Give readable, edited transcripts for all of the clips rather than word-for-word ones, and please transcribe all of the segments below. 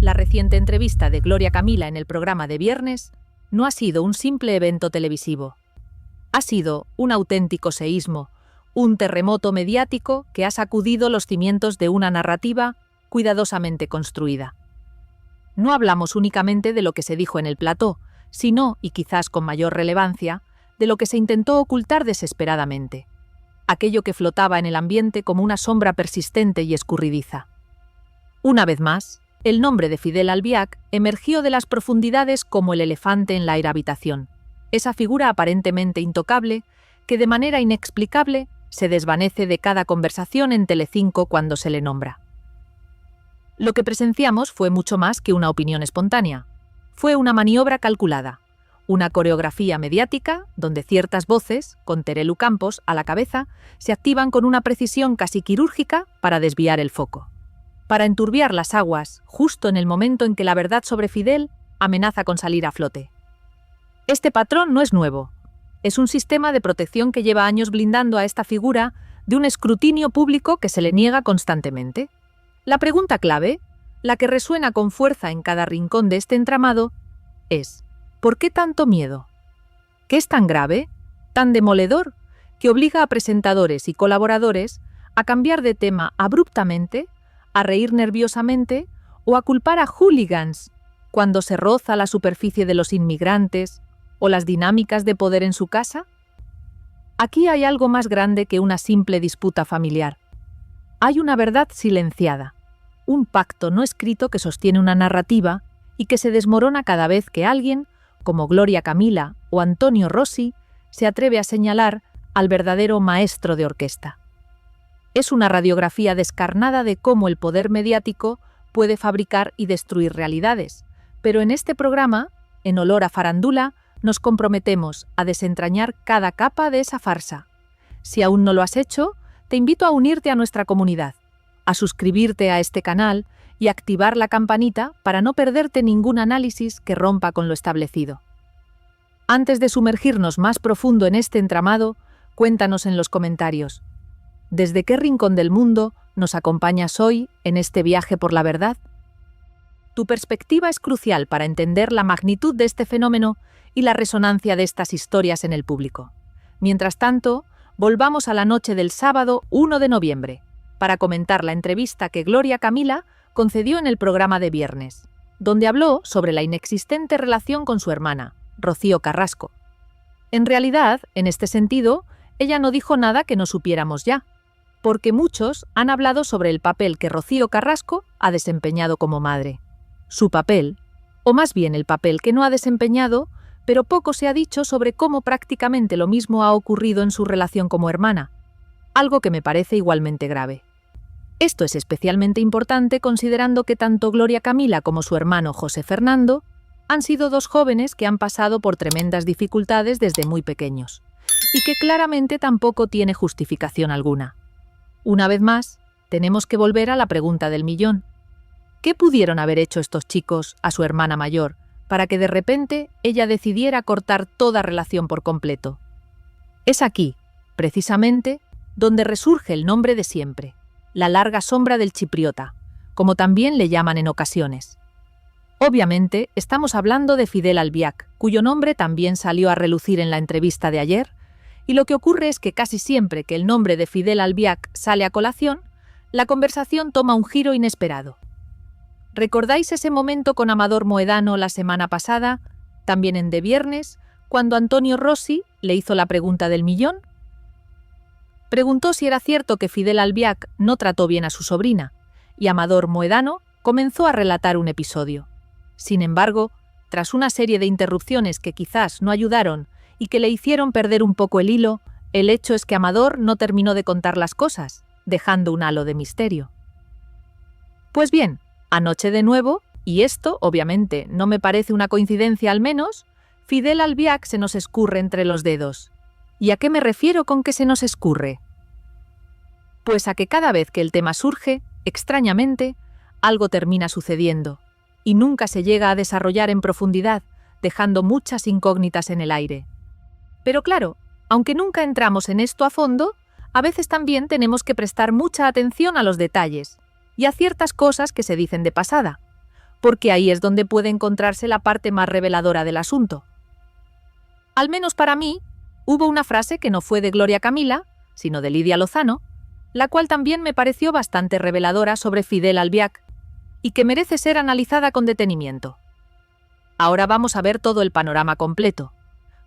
La reciente entrevista de Gloria Camila en el programa de Viernes no ha sido un simple evento televisivo. Ha sido un auténtico seísmo, un terremoto mediático que ha sacudido los cimientos de una narrativa cuidadosamente construida. No hablamos únicamente de lo que se dijo en el plató, sino, y quizás con mayor relevancia, de lo que se intentó ocultar desesperadamente, aquello que flotaba en el ambiente como una sombra persistente y escurridiza. Una vez más, el nombre de Fidel Albiac emergió de las profundidades como el elefante en la habitación, esa figura aparentemente intocable que de manera inexplicable se desvanece de cada conversación en Telecinco cuando se le nombra. Lo que presenciamos fue mucho más que una opinión espontánea. Fue una maniobra calculada, una coreografía mediática donde ciertas voces, con Terelu Campos a la cabeza, se activan con una precisión casi quirúrgica para desviar el foco, para enturbiar las aguas justo en el momento en que la verdad sobre Fidel amenaza con salir a flote. Este patrón no es nuevo. Es un sistema de protección que lleva años blindando a esta figura de un escrutinio público que se le niega constantemente. La pregunta clave, la que resuena con fuerza en cada rincón de este entramado, es: ¿por qué tanto miedo? ¿Qué es tan grave, tan demoledor, que obliga a presentadores y colaboradores a cambiar de tema abruptamente, a reír nerviosamente o a culpar a hooligans cuando se roza la superficie de los inmigrantes o las dinámicas de poder en su casa? Aquí hay algo más grande que una simple disputa familiar. Hay una verdad silenciada, un pacto no escrito que sostiene una narrativa y que se desmorona cada vez que alguien, como Gloria Camila o Antonio Rossi, se atreve a señalar al verdadero maestro de orquesta. Es una radiografía descarnada de cómo el poder mediático puede fabricar y destruir realidades, pero en este programa, en olor a farándula, nos comprometemos a desentrañar cada capa de esa farsa. Si aún no lo has hecho, te invito a unirte a nuestra comunidad, a suscribirte a este canal y activar la campanita para no perderte ningún análisis que rompa con lo establecido. Antes de sumergirnos más profundo en este entramado, cuéntanos en los comentarios: ¿desde qué rincón del mundo nos acompañas hoy en este viaje por la verdad? Tu perspectiva es crucial para entender la magnitud de este fenómeno y la resonancia de estas historias en el público. Mientras tanto, volvamos a la noche del sábado 1 de noviembre para comentar la entrevista que Gloria Camila concedió en el programa de Viernes, donde habló sobre la inexistente relación con su hermana, Rocío Carrasco. En realidad, en este sentido, ella no dijo nada que no supiéramos ya, porque muchos han hablado sobre el papel que Rocío Carrasco ha desempeñado como madre. Su papel, o más bien el papel que no ha desempeñado, pero poco se ha dicho sobre cómo prácticamente lo mismo ha ocurrido en su relación como hermana, algo que me parece igualmente grave. Esto es especialmente importante considerando que tanto Gloria Camila como su hermano José Fernando han sido dos jóvenes que han pasado por tremendas dificultades desde muy pequeños, y que claramente tampoco tiene justificación alguna. Una vez más, tenemos que volver a la pregunta del millón. ¿Qué pudieron haber hecho estos chicos a su hermana mayor para que de repente ella decidiera cortar toda relación por completo? Es aquí, precisamente, donde resurge el nombre de siempre, la larga sombra del chipriota, como también le llaman en ocasiones. Obviamente, estamos hablando de Fidel Albiac, cuyo nombre también salió a relucir en la entrevista de ayer, y lo que ocurre es que casi siempre que el nombre de Fidel Albiac sale a colación, la conversación toma un giro inesperado. ¿Recordáis ese momento con Amador Moedano la semana pasada, también en De Viernes, cuando Antonio Rossi le hizo la pregunta del millón? Preguntó si era cierto que Fidel Albiac no trató bien a su sobrina, y Amador Moedano comenzó a relatar un episodio. Sin embargo, tras una serie de interrupciones que quizás no ayudaron y que le hicieron perder un poco el hilo, el hecho es que Amador no terminó de contar las cosas, dejando un halo de misterio. Pues bien, anoche de nuevo, y esto obviamente no me parece una coincidencia al menos, Fidel Albiac se nos escurre entre los dedos. ¿Y a qué me refiero con que se nos escurre? Pues a que cada vez que el tema surge, extrañamente, algo termina sucediendo, y nunca se llega a desarrollar en profundidad, dejando muchas incógnitas en el aire. Pero claro, aunque nunca entramos en esto a fondo, a veces también tenemos que prestar mucha atención a los detalles y a ciertas cosas que se dicen de pasada, porque ahí es donde puede encontrarse la parte más reveladora del asunto. Al menos para mí, hubo una frase que no fue de Gloria Camila, sino de Lidia Lozano, la cual también me pareció bastante reveladora sobre Fidel Albiac, y que merece ser analizada con detenimiento. Ahora vamos a ver todo el panorama completo,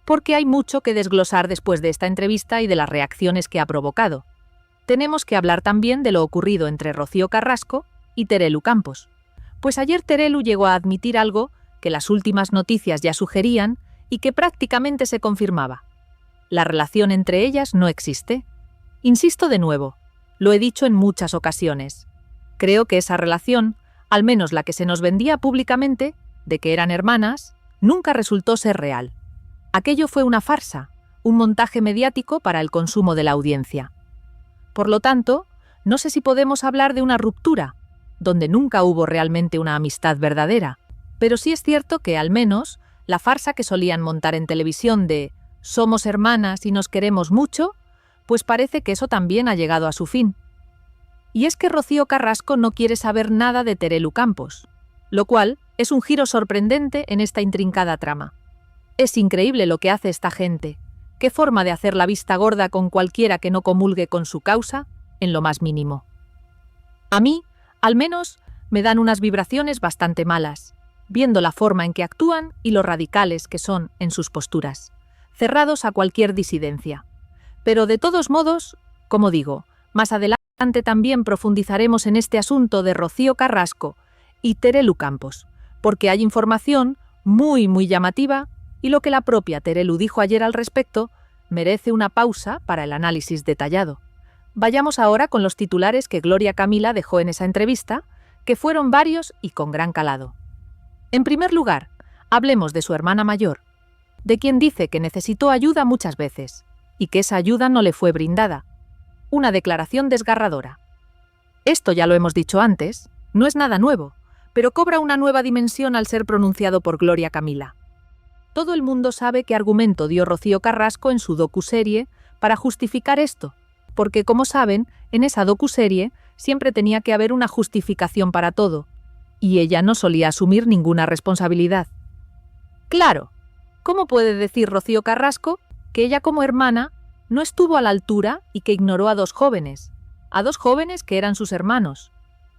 porque hay mucho que desglosar después de esta entrevista y de las reacciones que ha provocado. Tenemos que hablar también de lo ocurrido entre Rocío Carrasco y Terelu Campos, pues ayer Terelu llegó a admitir algo que las últimas noticias ya sugerían y que prácticamente se confirmaba. La relación entre ellas no existe. Insisto de nuevo, lo he dicho en muchas ocasiones. Creo que esa relación, al menos la que se nos vendía públicamente, de que eran hermanas, nunca resultó ser real. Aquello fue una farsa, un montaje mediático para el consumo de la audiencia. Por lo tanto, no sé si podemos hablar de una ruptura, donde nunca hubo realmente una amistad verdadera, pero sí es cierto que, al menos, la farsa que solían montar en televisión de «somos hermanas y nos queremos mucho», pues parece que eso también ha llegado a su fin. Y es que Rocío Carrasco no quiere saber nada de Terelu Campos, lo cual es un giro sorprendente en esta intrincada trama. Es increíble lo que hace esta gente, qué forma de hacer la vista gorda con cualquiera que no comulgue con su causa, en lo más mínimo. A mí, al menos, me dan unas vibraciones bastante malas, viendo la forma en que actúan y lo radicales que son en sus posturas, cerrados a cualquier disidencia. Pero de todos modos, como digo, más adelante también profundizaremos en este asunto de Rocío Carrasco y Terelu Campos, porque hay información muy llamativa y lo que la propia Terelu dijo ayer al respecto merece una pausa para el análisis detallado. Vayamos ahora con los titulares que Gloria Camila dejó en esa entrevista, que fueron varios y con gran calado. En primer lugar, hablemos de su hermana mayor, de quien dice que necesitó ayuda muchas veces y que esa ayuda no le fue brindada. Una declaración desgarradora. Esto ya lo hemos dicho antes, no es nada nuevo, pero cobra una nueva dimensión al ser pronunciado por Gloria Camila. Todo el mundo sabe qué argumento dio Rocío Carrasco en su docuserie para justificar esto, porque, como saben, en esa docuserie siempre tenía que haber una justificación para todo, y ella no solía asumir ninguna responsabilidad. Claro, ¿cómo puede decir Rocío Carrasco que ella como hermana no estuvo a la altura y que ignoró a dos jóvenes que eran sus hermanos?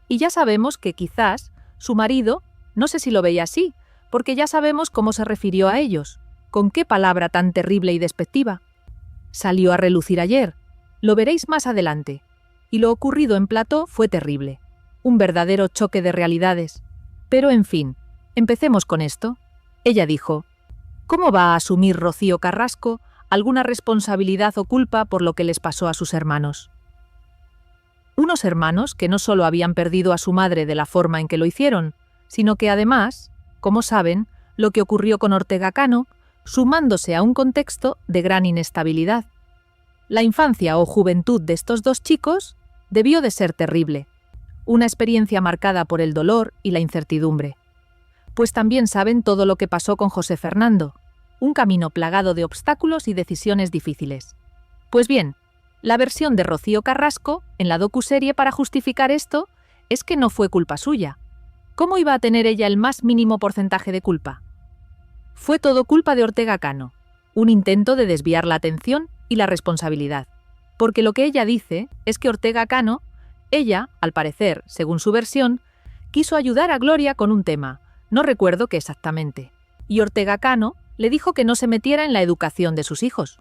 Y ya sabemos que quizás su marido, no sé si lo veía así, porque ya sabemos cómo se refirió a ellos, con qué palabra tan terrible y despectiva. Salió a relucir ayer, lo veréis más adelante, y lo ocurrido en plató fue terrible, un verdadero choque de realidades. Pero en fin, empecemos con esto. Ella dijo: ¿cómo va a asumir Rocío Carrasco alguna responsabilidad o culpa por lo que les pasó a sus hermanos? Unos hermanos que no solo habían perdido a su madre de la forma en que lo hicieron, sino que además, como saben, lo que ocurrió con Ortega Cano, sumándose a un contexto de gran inestabilidad. La infancia o juventud de estos dos chicos debió de ser terrible, una experiencia marcada por el dolor y la incertidumbre. Pues también saben todo lo que pasó con José Fernando, un camino plagado de obstáculos y decisiones difíciles. Pues bien, la versión de Rocío Carrasco en la docuserie para justificar esto es que no fue culpa suya. ¿Cómo iba a tener ella el más mínimo porcentaje de culpa? Fue todo culpa de Ortega Cano, un intento de desviar la atención y la responsabilidad. Porque lo que ella dice es que Ortega Cano, ella, al parecer, según su versión, quiso ayudar a Gloria con un tema, no recuerdo qué exactamente, y Ortega Cano le dijo que no se metiera en la educación de sus hijos.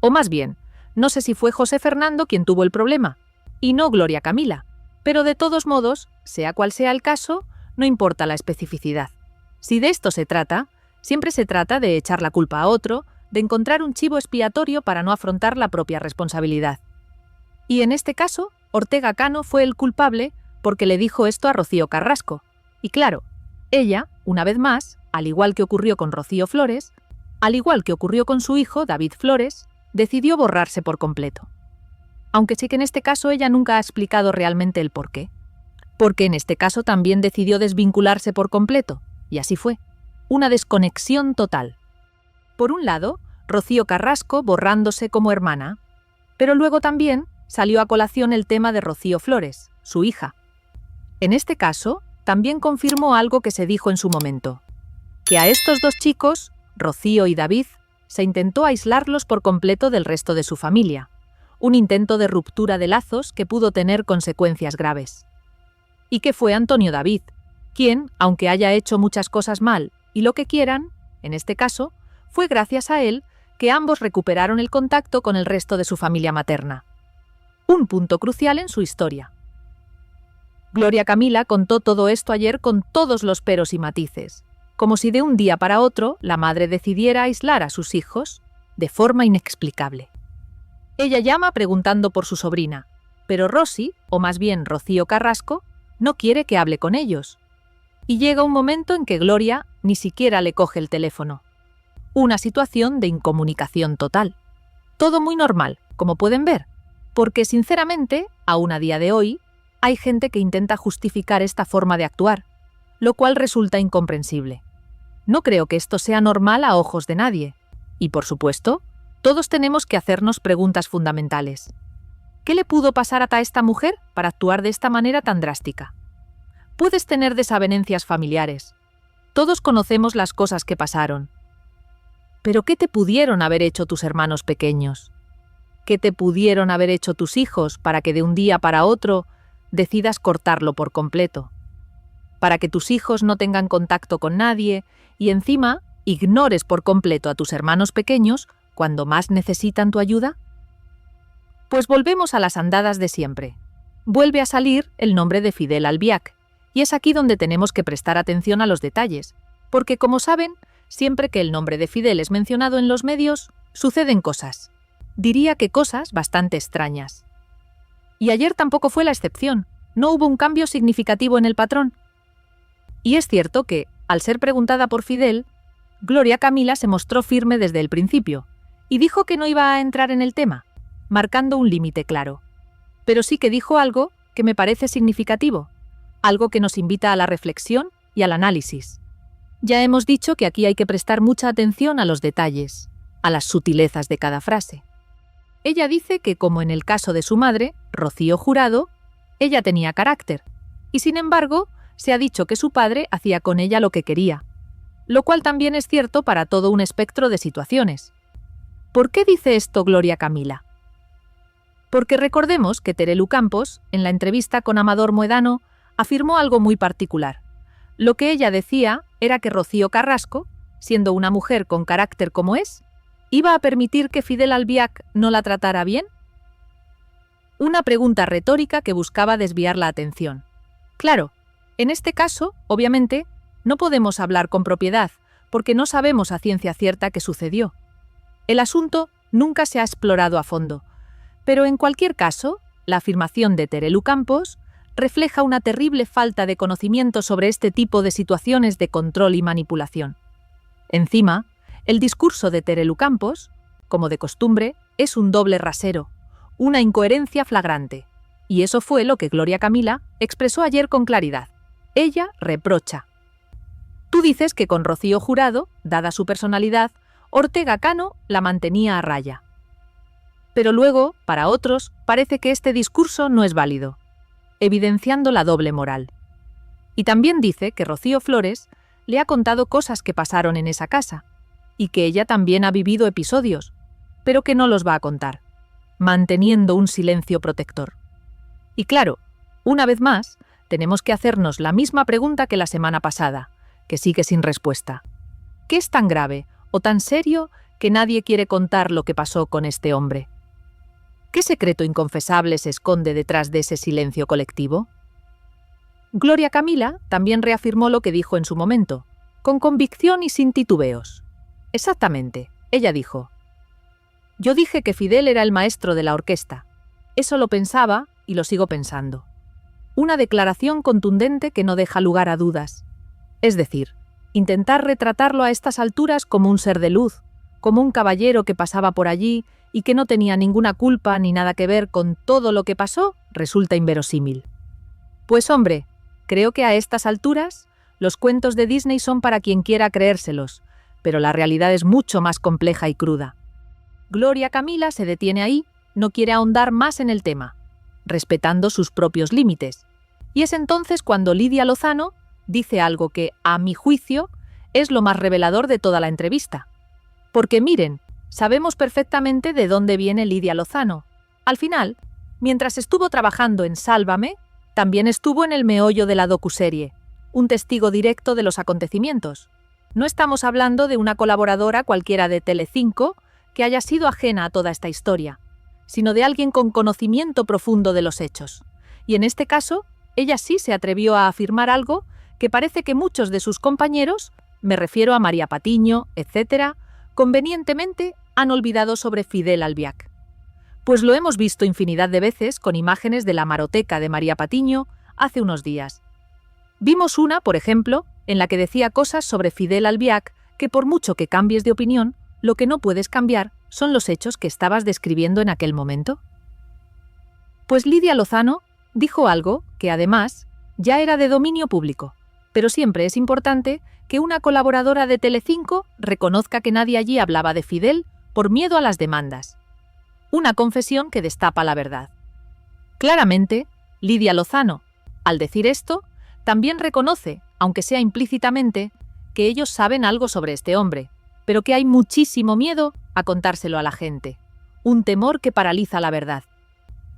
O más bien, no sé si fue José Fernando quien tuvo el problema, y no Gloria Camila, pero de todos modos, sea cual sea el caso, no importa la especificidad. Si de esto se trata, siempre se trata de echar la culpa a otro, de encontrar un chivo expiatorio para no afrontar la propia responsabilidad. Y en este caso, Ortega Cano fue el culpable porque le dijo esto a Rocío Carrasco. Y claro, ella, una vez más, al igual que ocurrió con Rocío Flores, al igual que ocurrió con su hijo, David Flores, decidió borrarse por completo. Aunque sí que en este caso ella nunca ha explicado realmente el porqué. Porque en este caso también decidió desvincularse por completo, y así fue. Una desconexión total. Por un lado, Rocío Carrasco borrándose como hermana, pero luego también salió a colación el tema de Rocío Flores, su hija. En este caso, también confirmó algo que se dijo en su momento, que a estos dos chicos, Rocío y David, se intentó aislarlos por completo del resto de su familia, un intento de ruptura de lazos que pudo tener consecuencias graves. Y que fue Antonio David, quien, aunque haya hecho muchas cosas mal y lo que quieran, en este caso, fue gracias a él que ambos recuperaron el contacto con el resto de su familia materna. Un punto crucial en su historia. Gloria Camila contó todo esto ayer con todos los peros y matices, como si de un día para otro la madre decidiera aislar a sus hijos de forma inexplicable. Ella llama preguntando por su sobrina, pero Rosy, o más bien Rocío Carrasco, no quiere que hable con ellos. Y llega un momento en que Gloria ni siquiera le coge el teléfono. Una situación de incomunicación total. Todo muy normal, como pueden ver, porque sinceramente, aún a día de hoy, hay gente que intenta justificar esta forma de actuar, lo cual resulta incomprensible. No creo que esto sea normal a ojos de nadie. Y por supuesto, todos tenemos que hacernos preguntas fundamentales. ¿Qué le pudo pasar a esta mujer para actuar de esta manera tan drástica? Puedes tener desavenencias familiares. Todos conocemos las cosas que pasaron. ¿Pero qué te pudieron haber hecho tus hermanos pequeños? ¿Qué te pudieron haber hecho tus hijos para que de un día para otro decidas cortarlo por completo? Para que tus hijos no tengan contacto con nadie y encima ignores por completo a tus hermanos pequeños cuando más necesitan tu ayuda? Pues volvemos a las andadas de siempre. Vuelve a salir el nombre de Fidel Albiac, y es aquí donde tenemos que prestar atención a los detalles, porque como saben, siempre que el nombre de Fidel es mencionado en los medios, suceden cosas. Diría que cosas bastante extrañas. Y ayer tampoco fue la excepción, no hubo un cambio significativo en el patrón. Y es cierto que, al ser preguntada por Fidel, Gloria Camila se mostró firme desde el principio, y dijo que no iba a entrar en el tema, marcando un límite claro. Pero sí que dijo algo que me parece significativo, algo que nos invita a la reflexión y al análisis. Ya hemos dicho que aquí hay que prestar mucha atención a los detalles, a las sutilezas de cada frase. Ella dice que, como en el caso de su madre, Rocío Jurado, ella tenía carácter, y sin embargo, se ha dicho que su padre hacía con ella lo que quería, lo cual también es cierto para todo un espectro de situaciones. ¿Por qué dice esto Gloria Camila? Porque recordemos que Terelu Campos, en la entrevista con Amador Moedano, afirmó algo muy particular. Lo que ella decía era que Rocío Carrasco, siendo una mujer con carácter como es, ¿iba a permitir que Fidel Albiac no la tratara bien? Una pregunta retórica que buscaba desviar la atención. Claro, en este caso, obviamente, no podemos hablar con propiedad, porque no sabemos a ciencia cierta qué sucedió. El asunto nunca se ha explorado a fondo, pero en cualquier caso, la afirmación de Terelu Campos refleja una terrible falta de conocimiento sobre este tipo de situaciones de control y manipulación. Encima, el discurso de Terelu Campos, como de costumbre, es un doble rasero, una incoherencia flagrante. Y eso fue lo que Gloria Camila expresó ayer con claridad. Ella reprocha. Tú dices que con Rocío Jurado, dada su personalidad, Ortega Cano la mantenía a raya. Pero luego, para otros, parece que este discurso no es válido, evidenciando la doble moral. Y también dice que Rocío Flores le ha contado cosas que pasaron en esa casa, y que ella también ha vivido episodios, pero que no los va a contar, manteniendo un silencio protector. Y claro, una vez más, tenemos que hacernos la misma pregunta que la semana pasada, que sigue sin respuesta. ¿Qué es tan grave o tan serio que nadie quiere contar lo que pasó con este hombre? ¿Qué secreto inconfesable se esconde detrás de ese silencio colectivo? Gloria Camila también reafirmó lo que dijo en su momento, con convicción y sin titubeos. Exactamente, ella dijo: yo dije que Fidel era el maestro de la orquesta. Eso lo pensaba y lo sigo pensando. Una declaración contundente que no deja lugar a dudas. Es decir, intentar retratarlo a estas alturas como un ser de luz, como un caballero que pasaba por allí y que no tenía ninguna culpa ni nada que ver con todo lo que pasó, resulta inverosímil. Pues hombre, creo que a estas alturas los cuentos de Disney son para quien quiera creérselos, pero la realidad es mucho más compleja y cruda. Gloria Camila se detiene ahí, no quiere ahondar más en el tema, respetando sus propios límites, Y es entonces cuando Lidia Lozano dice algo que, a mi juicio, es lo más revelador de toda la entrevista. Porque miren, sabemos perfectamente de dónde viene Lidia Lozano. Al final, mientras estuvo trabajando en Sálvame, también estuvo en el meollo de la docuserie, un testigo directo de los acontecimientos. No estamos hablando de una colaboradora cualquiera de Telecinco que haya sido ajena a toda esta historia, sino de alguien con conocimiento profundo de los hechos. Y en este caso, ella sí se atrevió a afirmar algo que parece que muchos de sus compañeros, me refiero a María Patiño, etc., convenientemente han olvidado sobre Fidel Albiach. Pues lo hemos visto infinidad de veces con imágenes de la hemeroteca de María Patiño hace unos días. Vimos una, por ejemplo, en la que decía cosas sobre Fidel Albiach que por mucho que cambies de opinión, lo que no puedes cambiar son los hechos que estabas describiendo en aquel momento. Pues Lidia Lozano dijo algo que, además, ya era de dominio público, pero siempre es importante que una colaboradora de Telecinco reconozca que nadie allí hablaba de Fidel por miedo a las demandas. Una confesión que destapa la verdad. Claramente, Lidia Lozano, al decir esto, también reconoce, aunque sea implícitamente, que ellos saben algo sobre este hombre, pero que hay muchísimo miedo a contárselo a la gente. Un temor que paraliza la verdad.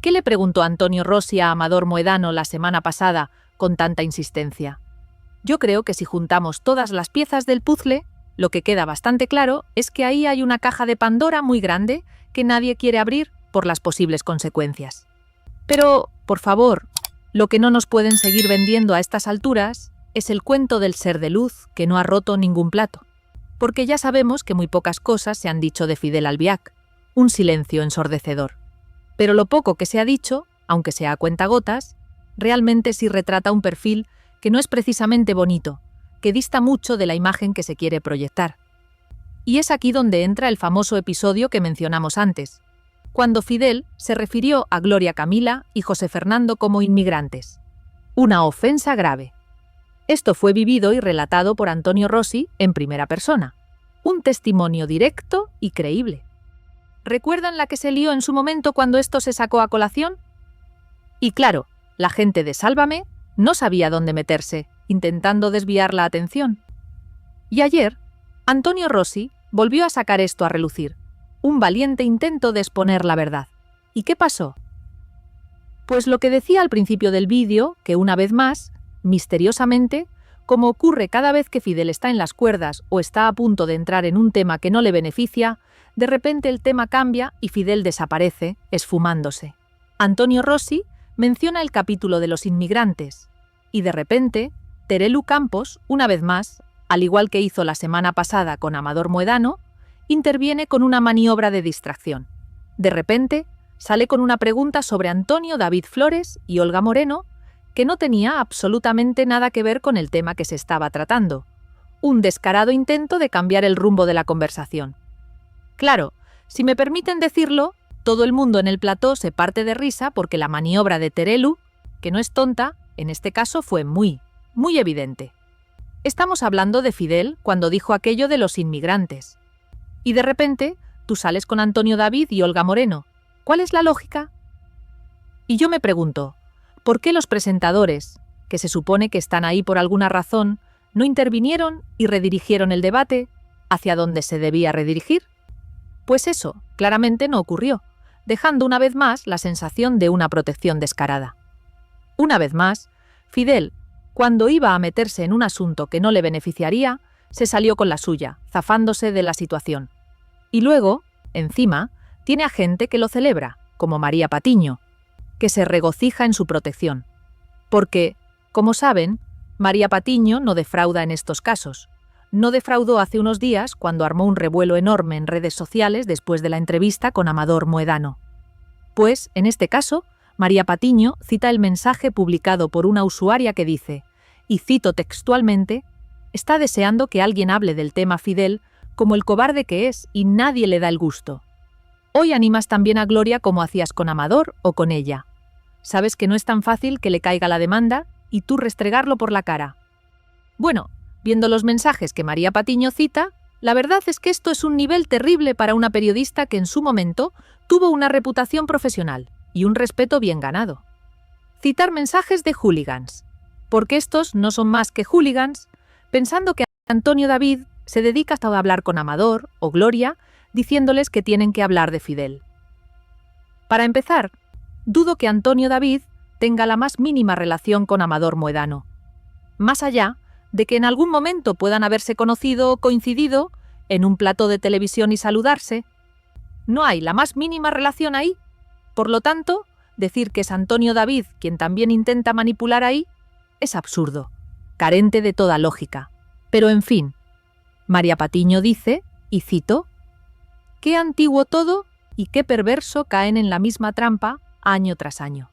¿Qué le preguntó Antonio Rossi a Amador Moedano la semana pasada con tanta insistencia? Yo creo que si juntamos todas las piezas del puzzle, lo que queda bastante claro es que ahí hay una caja de Pandora muy grande que nadie quiere abrir por las posibles consecuencias. Pero, por favor, lo que no nos pueden seguir vendiendo a estas alturas es el cuento del ser de luz que no ha roto ningún plato. Porque ya sabemos que muy pocas cosas se han dicho de Fidel Albiach, un silencio ensordecedor. Pero lo poco que se ha dicho, aunque sea a cuentagotas, realmente sí retrata un perfil que no es precisamente bonito, que dista mucho de la imagen que se quiere proyectar. Y es aquí donde entra el famoso episodio que mencionamos antes, cuando Fidel se refirió a Gloria Camila y José Fernando como inmigrantes. Una ofensa grave. Esto fue vivido y relatado por Antonio Rossi en primera persona. Un testimonio directo y creíble. ¿Recuerdan la que se lió en su momento cuando esto se sacó a colación? Y claro, la gente de Sálvame no sabía dónde meterse, intentando desviar la atención. Y ayer, Antonio Rossi volvió a sacar esto a relucir, un valiente intento de exponer la verdad. ¿Y qué pasó? Pues lo que decía al principio del vídeo, que una vez más, misteriosamente, como ocurre cada vez que Fidel está en las cuerdas o está a punto de entrar en un tema que no le beneficia, de repente el tema cambia y Fidel desaparece, esfumándose. Antonio Rossi menciona el capítulo de los inmigrantes, y de repente, Terelu Campos, una vez más, al igual que hizo la semana pasada con Amador Moedano, interviene con una maniobra de distracción. De repente, sale con una pregunta sobre Antonio David Flores y Olga Moreno, que no tenía absolutamente nada que ver con el tema que se estaba tratando. Un descarado intento de cambiar el rumbo de la conversación. Claro, si me permiten decirlo, todo el mundo en el plató se parte de risa porque la maniobra de Terelu, que no es tonta, en este caso fue muy evidente. Estamos hablando de Fidel cuando dijo aquello de los inmigrantes. Y de repente, tú sales con Antonio David y Olga Moreno. ¿Cuál es la lógica? Y yo me pregunto, ¿por qué los presentadores, que se supone que están ahí por alguna razón, no intervinieron y redirigieron el debate hacia donde se debía redirigir? Pues eso, claramente no ocurrió, dejando una vez más la sensación de una protección descarada. Una vez más, Fidel, cuando iba a meterse en un asunto que no le beneficiaría, se salió con la suya, zafándose de la situación. Y luego, encima, tiene a gente que lo celebra, como María Patiño, que se regocija en su protección. Porque, como saben, María Patiño no defrauda en estos casos. No defraudó hace unos días cuando armó un revuelo enorme en redes sociales después de la entrevista con Amador Moedano. Pues, en este caso, María Patiño cita el mensaje publicado por una usuaria que dice, y cito textualmente, está deseando que alguien hable del tema Fidel como el cobarde que es y nadie le da el gusto. Hoy animas también a Gloria como hacías con Amador o con ella. Sabes que no es tan fácil que le caiga la demanda y tú restregarlo por la cara. Bueno, viendo los mensajes que María Patiño cita, la verdad es que esto es un nivel terrible para una periodista que en su momento tuvo una reputación profesional y un respeto bien ganado. citar mensajes de hooligans, porque estos no son más que hooligans, pensando que Antonio David se dedica hasta a hablar con Amador o Gloria, diciéndoles que tienen que hablar de Fidel. Para empezar, dudo que Antonio David tenga la más mínima relación con Amador Mohedano, más allá de que en algún momento puedan haberse conocido o coincidido en un plató de televisión y saludarse. No hay la más mínima relación ahí. Por lo tanto, decir que es Antonio David quien también intenta manipular ahí es absurdo, carente de toda lógica. Pero en fin, María Patiño dice, y cito, «Qué antiguo todo y qué perverso caen en la misma trampa año tras año».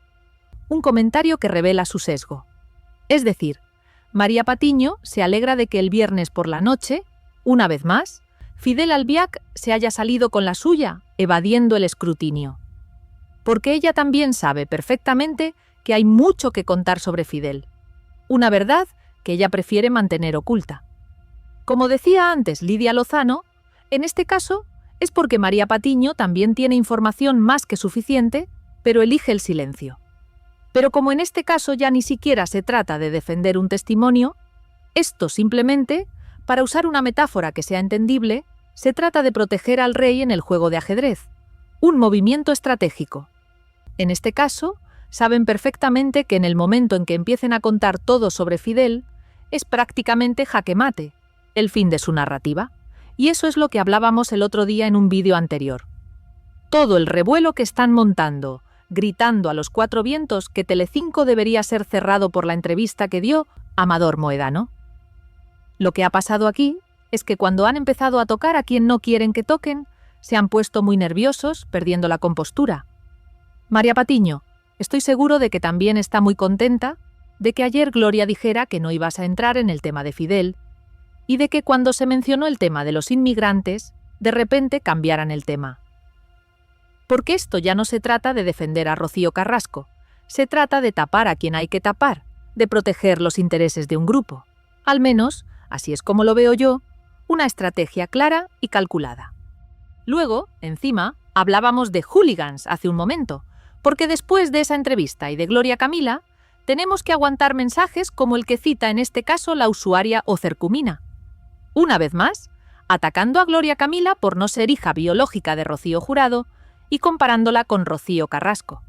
Un comentario que revela su sesgo. Es decir, María Patiño se alegra de que el viernes por la noche, una vez más, Fidel Albiac se haya salido con la suya, evadiendo el escrutinio. Porque ella también sabe perfectamente que hay mucho que contar sobre Fidel, una verdad que ella prefiere mantener oculta. Como decía antes Lidia Lozano, en este caso es porque María Patiño también tiene información más que suficiente, pero elige el silencio. Pero como en este caso ya ni siquiera se trata de defender un testimonio, esto simplemente, para usar una metáfora que sea entendible, se trata de proteger al rey en el juego de ajedrez, un movimiento estratégico. En este caso, saben perfectamente que en el momento en que empiecen a contar todo sobre Fidel, es prácticamente jaque mate, el fin de su narrativa. Y eso es lo que hablábamos el otro día en un vídeo anterior. Todo el revuelo que están montando, gritando a los cuatro vientos que Telecinco debería ser cerrado por la entrevista que dio Amador Mohedano. Lo que ha pasado aquí es que cuando han empezado a tocar a quien no quieren que toquen, se han puesto muy nerviosos, perdiendo la compostura. María Patiño, estoy seguro de que también está muy contenta de que ayer Gloria dijera que no ibas a entrar en el tema de Fidel y de que cuando se mencionó el tema de los inmigrantes, de repente cambiaran el tema. Porque esto ya no se trata de defender a Rocío Carrasco, se trata de tapar a quien hay que tapar, de proteger los intereses de un grupo. Al menos, así es como lo veo yo, una estrategia clara y calculada. Luego, encima, hablábamos de hooligans hace un momento, porque después de esa entrevista y de Gloria Camila, tenemos que aguantar mensajes como el que cita en este caso la usuaria Ocercumina. Una vez más, atacando a Gloria Camila por no ser hija biológica de Rocío Jurado y comparándola con Rocío Carrasco.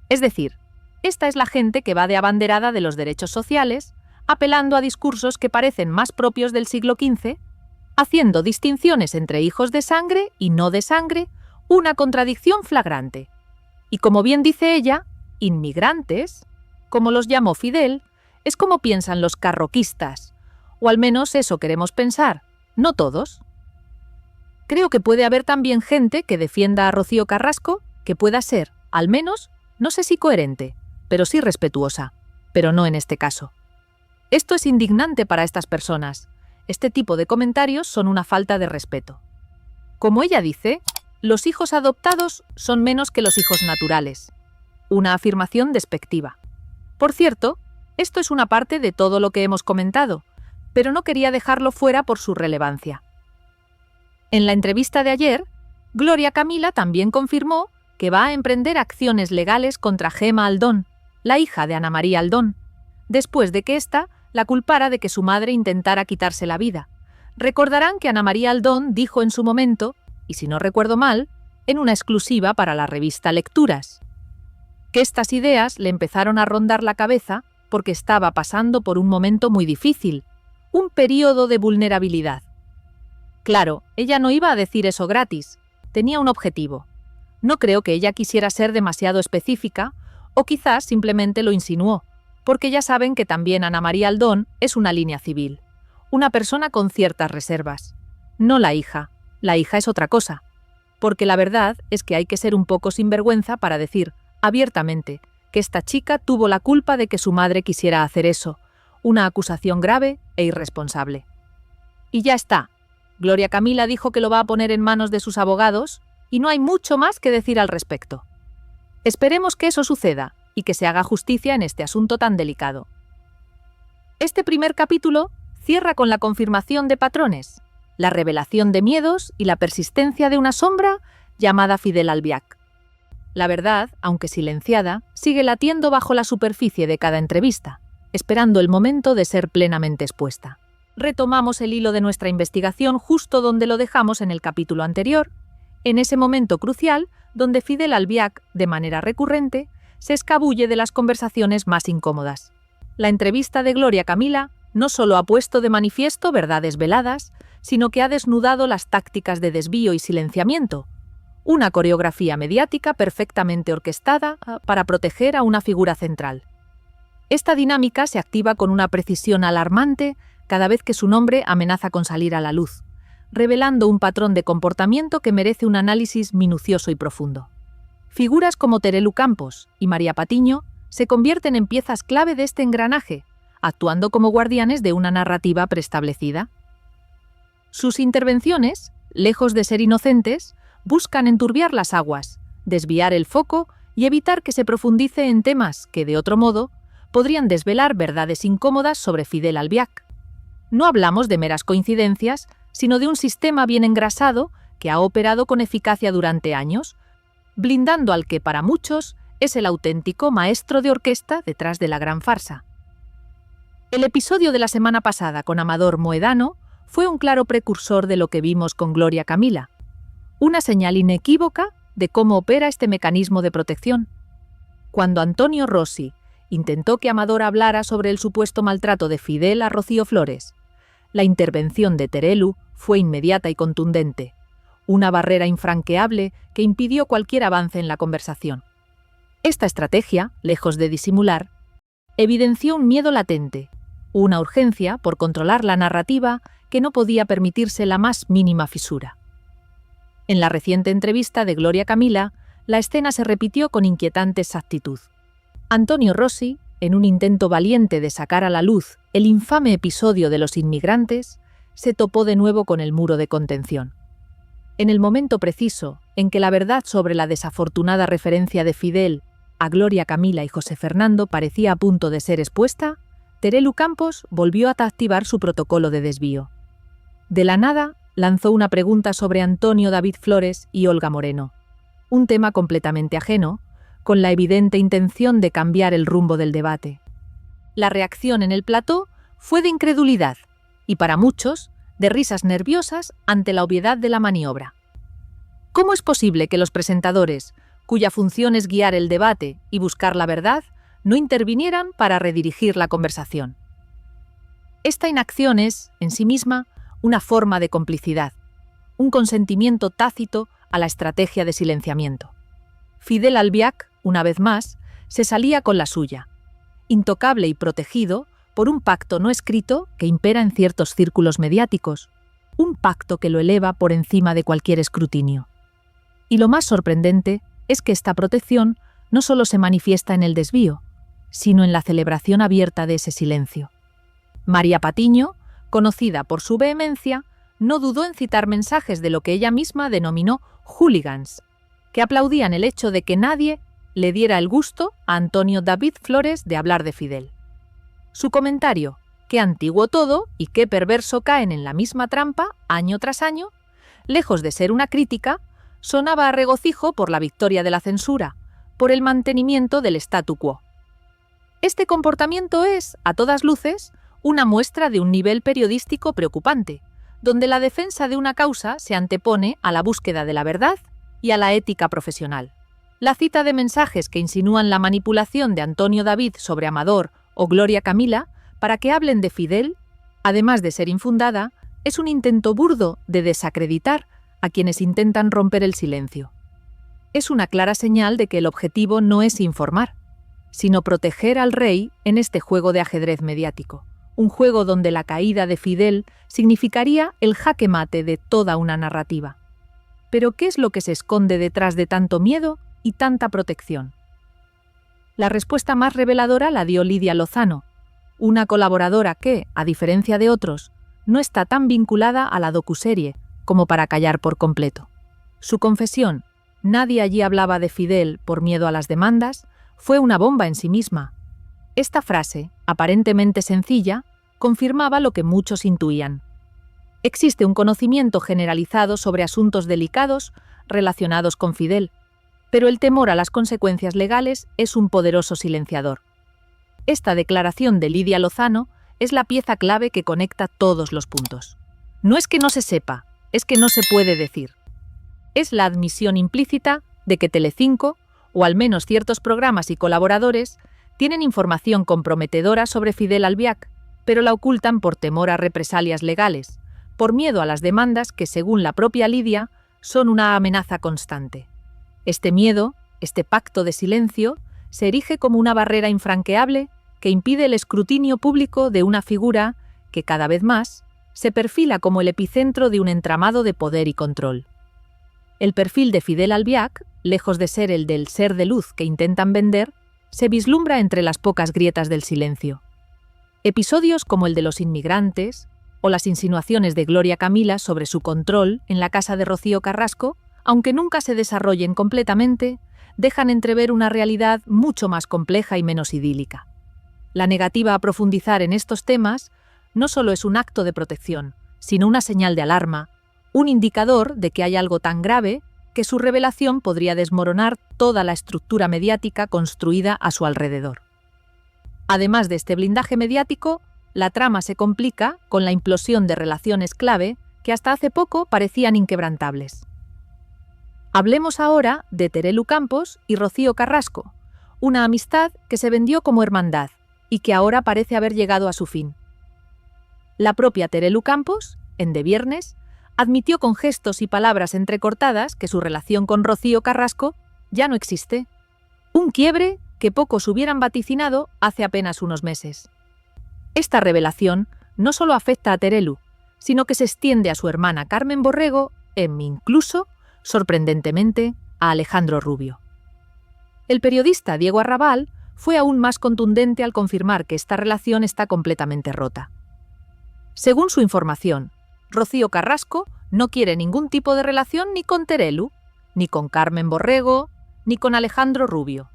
Es decir, esta es la gente que va de abanderada de los derechos sociales, apelando a discursos que parecen más propios del siglo XV, haciendo distinciones entre hijos de sangre y no de sangre, una contradicción flagrante. Y como bien dice ella, inmigrantes, como los llamó Fidel, es como piensan los carroquistas, o al menos eso queremos pensar, no todos. Creo que puede haber también gente que defienda a Rocío Carrasco, que pueda ser, al menos, no sé si coherente, pero sí respetuosa, pero no en este caso. Esto es indignante para estas personas. Este tipo de comentarios son una falta de respeto. Como ella dice, los hijos adoptados son menos que los hijos naturales. Una afirmación despectiva. Por cierto, esto es una parte de todo lo que hemos comentado, pero no quería dejarlo fuera por su relevancia. En la entrevista de ayer, Gloria Camila también confirmó que va a emprender acciones legales contra Gema Aldón, la hija de Ana María Aldón, después de que ésta la culpara de que su madre intentara quitarse la vida. Recordarán que Ana María Aldón dijo en su momento, y si no recuerdo mal, en una exclusiva para la revista Lecturas, que estas ideas le empezaron a rondar la cabeza porque estaba pasando por un momento muy difícil, un periodo de vulnerabilidad. Claro, ella no iba a decir eso gratis, tenía un objetivo. No creo que ella quisiera ser demasiado específica, o quizás simplemente lo insinuó, porque ya saben que también Ana María Aldón es una línea civil, una persona con ciertas reservas. No la hija es otra cosa, porque la verdad es que hay que ser un poco sinvergüenza para decir abiertamente que esta chica tuvo la culpa de que su madre quisiera hacer eso, una acusación grave e irresponsable. Y ya está. Gloria Camila dijo que lo va a poner en manos de sus abogados y no hay mucho más que decir al respecto. Esperemos que eso suceda y que se haga justicia en este asunto tan delicado. Este primer capítulo cierra con la confirmación de patrones, la revelación de miedos y la persistencia de una sombra llamada Fidel Albiac. La verdad, aunque silenciada, sigue latiendo bajo la superficie de cada entrevista, esperando el momento de ser plenamente expuesta. Retomamos el hilo de nuestra investigación justo donde lo dejamos en el capítulo anterior, en ese momento crucial donde Fidel Albiac, de manera recurrente, se escabulle de las conversaciones más incómodas. La entrevista de Gloria Camila no solo ha puesto de manifiesto verdades veladas, sino que ha desnudado las tácticas de desvío y silenciamiento, una coreografía mediática perfectamente orquestada para proteger a una figura central. Esta dinámica se activa con una precisión alarmante cada vez que su nombre amenaza con salir a la luz, revelando un patrón de comportamiento que merece un análisis minucioso y profundo. Figuras como Terelu Campos y María Patiño se convierten en piezas clave de este engranaje, actuando como guardianes de una narrativa preestablecida. Sus intervenciones, lejos de ser inocentes, buscan enturbiar las aguas, desviar el foco y evitar que se profundice en temas que, de otro modo, podrían desvelar verdades incómodas sobre Fidel Albiac. No hablamos de meras coincidencias, sino de un sistema bien engrasado que ha operado con eficacia durante años, blindando al que para muchos es el auténtico maestro de orquesta detrás de la gran farsa. El episodio de la semana pasada con Amador Moedano fue un claro precursor de lo que vimos con Gloria Camila, una señal inequívoca de cómo opera este mecanismo de protección. Cuando Antonio Rossi intentó que Amador hablara sobre el supuesto maltrato de Fidel a Rocío Flores, la intervención de Terelu fue inmediata y contundente, una barrera infranqueable que impidió cualquier avance en la conversación. Esta estrategia, lejos de disimular, evidenció un miedo latente, una urgencia por controlar la narrativa que no podía permitirse la más mínima fisura. En la reciente entrevista de Gloria Camila, la escena se repitió con inquietante exactitud. Antonio Rossi, en un intento valiente de sacar a la luz el infame episodio de los inmigrantes, se topó de nuevo con el muro de contención. En el momento preciso en que la verdad sobre la desafortunada referencia de Fidel a Gloria Camila y José Fernando parecía a punto de ser expuesta, Terelu Campos volvió a activar su protocolo de desvío. De la nada, lanzó una pregunta sobre Antonio David Flores y Olga Moreno, un tema completamente ajeno, con la evidente intención de cambiar el rumbo del debate. La reacción en el plató fue de incredulidad y, para muchos, de risas nerviosas ante la obviedad de la maniobra. ¿Cómo es posible que los presentadores, cuya función es guiar el debate y buscar la verdad, no intervinieran para redirigir la conversación? Esta inacción es, en sí misma, una forma de complicidad, un consentimiento tácito a la estrategia de silenciamiento. Fidel Albiac, una vez más, se salía con la suya, intocable y protegido por un pacto no escrito que impera en ciertos círculos mediáticos, un pacto que lo eleva por encima de cualquier escrutinio. Y lo más sorprendente es que esta protección no solo se manifiesta en el desvío, sino en la celebración abierta de ese silencio. María Patiño, conocida por su vehemencia, no dudó en citar mensajes de lo que ella misma denominó hooligans, que aplaudían el hecho de que nadie le diera el gusto a Antonio David Flores de hablar de Fidel. Su comentario, qué antiguo todo y qué perverso caen en la misma trampa año tras año, lejos de ser una crítica, sonaba a regocijo por la victoria de la censura, por el mantenimiento del statu quo. Este comportamiento es, a todas luces, una muestra de un nivel periodístico preocupante, donde la defensa de una causa se antepone a la búsqueda de la verdad y a la ética profesional. La cita de mensajes que insinúan la manipulación de Antonio David sobre Amador o Gloria Camila para que hablen de Fidel, además de ser infundada, es un intento burdo de desacreditar a quienes intentan romper el silencio. Es una clara señal de que el objetivo no es informar, sino proteger al rey en este juego de ajedrez mediático, un juego donde la caída de Fidel significaría el jaque mate de toda una narrativa. Pero ¿qué es lo que se esconde detrás de tanto miedo y tanta protección? La respuesta más reveladora la dio Lidia Lozano, una colaboradora que, a diferencia de otros, no está tan vinculada a la docuserie como para callar por completo. Su confesión, nadie allí hablaba de Fidel por miedo a las demandas, fue una bomba en sí misma. Esta frase, aparentemente sencilla, confirmaba lo que muchos intuían. Existe un conocimiento generalizado sobre asuntos delicados relacionados con Fidel, Pero el temor a las consecuencias legales es un poderoso silenciador. Esta declaración de Lidia Lozano es la pieza clave que conecta todos los puntos. No es que no se sepa, es que no se puede decir. Es la admisión implícita de que Telecinco, o al menos ciertos programas y colaboradores, tienen información comprometedora sobre Fidel Albiac, pero la ocultan por temor a represalias legales, por miedo a las demandas que, según la propia Lidia, son una amenaza constante. Este miedo, este pacto de silencio, se erige como una barrera infranqueable que impide el escrutinio público de una figura que, cada vez más, se perfila como el epicentro de un entramado de poder y control. El perfil de Fidel Albiac, lejos de ser el del ser de luz que intentan vender, se vislumbra entre las pocas grietas del silencio. Episodios como el de los inmigrantes o las insinuaciones de Gloria Camila sobre su control en la casa de Rocío Carrasco, aunque nunca se desarrollen completamente, dejan entrever una realidad mucho más compleja y menos idílica. La negativa a profundizar en estos temas no solo es un acto de protección, sino una señal de alarma, un indicador de que hay algo tan grave que su revelación podría desmoronar toda la estructura mediática construida a su alrededor. Además de este blindaje mediático, la trama se complica con la implosión de relaciones clave que hasta hace poco parecían inquebrantables. Hablemos ahora de Terelu Campos y Rocío Carrasco, una amistad que se vendió como hermandad y que ahora parece haber llegado a su fin. La propia Terelu Campos, en De Viernes, admitió con gestos y palabras entrecortadas que su relación con Rocío Carrasco ya no existe. Un quiebre que pocos hubieran vaticinado hace apenas unos meses. Esta revelación no solo afecta a Terelu, sino que se extiende a su hermana Carmen Borrego e incluso, sorprendentemente, a Alejandro Rubio. El periodista Diego Arrabal fue aún más contundente al confirmar que esta relación está completamente rota. Según su información, Rocío Carrasco no quiere ningún tipo de relación ni con Terelu, ni con Carmen Borrego, ni con Alejandro Rubio.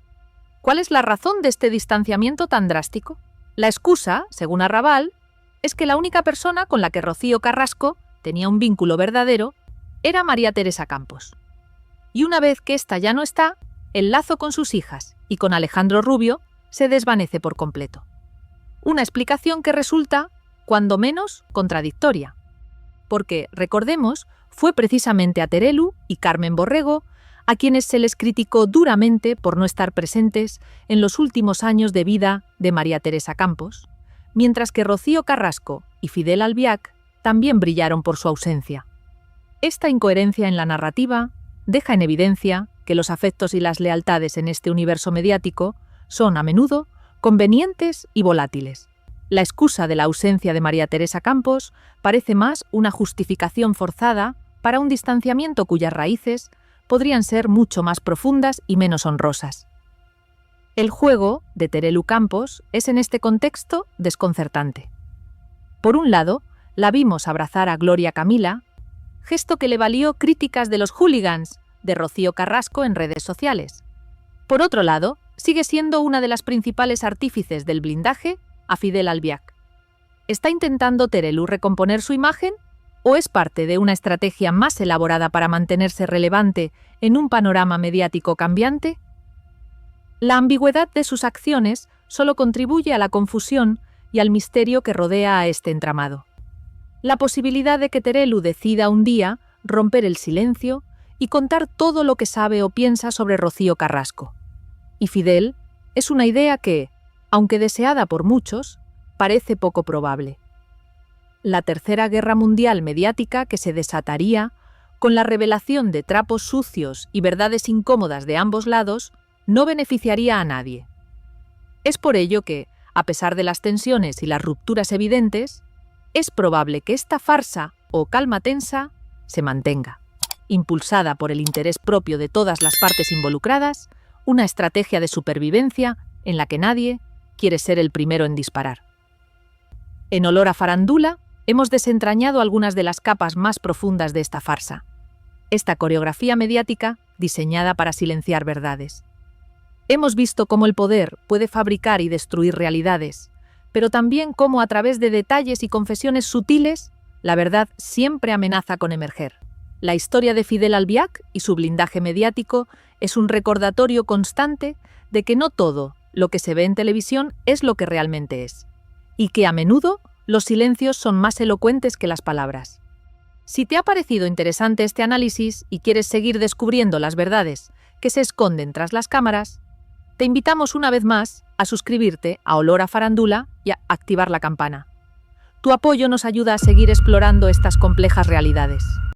¿Cuál es la razón de este distanciamiento tan drástico? La excusa, según Arrabal, es que la única persona con la que Rocío Carrasco tenía un vínculo verdadero era María Teresa Campos. Y una vez que ésta ya no está, el lazo con sus hijas y con Alejandro Rubio se desvanece por completo. Una explicación que resulta, cuando menos, contradictoria. Porque, recordemos, fue precisamente a Terelu y Carmen Borrego a quienes se les criticó duramente por no estar presentes en los últimos años de vida de María Teresa Campos, mientras que Rocío Carrasco y Fidel Albiac también brillaron por su ausencia. Esta incoherencia en la narrativa deja en evidencia que los afectos y las lealtades en este universo mediático son, a menudo, convenientes y volátiles. La excusa de la ausencia de María Teresa Campos parece más una justificación forzada para un distanciamiento cuyas raíces podrían ser mucho más profundas y menos honrosas. El juego de Terelu Campos es en este contexto desconcertante. Por un lado, la vimos abrazar a Gloria Camila, gesto que le valió críticas de los hooligans de Rocío Carrasco en redes sociales. Por otro lado, sigue siendo una de las principales artífices del blindaje a Fidel Albiac. ¿Está intentando Terelu recomponer su imagen o es parte de una estrategia más elaborada para mantenerse relevante en un panorama mediático cambiante? La ambigüedad de sus acciones solo contribuye a la confusión y al misterio que rodea a este entramado. La posibilidad de que Terelu decida un día romper el silencio y contar todo lo que sabe o piensa sobre Rocío Carrasco. Y Fidel es una idea que, aunque deseada por muchos, parece poco probable. La Tercera Guerra Mundial mediática que se desataría con la revelación de trapos sucios y verdades incómodas de ambos lados no beneficiaría a nadie. Es por ello que, a pesar de las tensiones y las rupturas evidentes, es probable que esta farsa o calma tensa se mantenga, impulsada por el interés propio de todas las partes involucradas, una estrategia de supervivencia en la que nadie quiere ser el primero en disparar. En olor a farándula, hemos desentrañado algunas de las capas más profundas de esta farsa. Esta coreografía mediática diseñada para silenciar verdades. Hemos visto cómo el poder puede fabricar y destruir realidades, pero también cómo a través de detalles y confesiones sutiles, la verdad siempre amenaza con emerger. La historia de Fidel Albiac y su blindaje mediático Es un recordatorio constante de que no todo lo que se ve en televisión es lo que realmente es, y que a menudo los silencios son más elocuentes que las palabras. Si te ha parecido interesante este análisis y quieres seguir descubriendo las verdades que se esconden tras las cámaras, te invitamos una vez más a suscribirte a Olor a Farándula y a activar la campana. Tu apoyo nos ayuda a seguir explorando estas complejas realidades.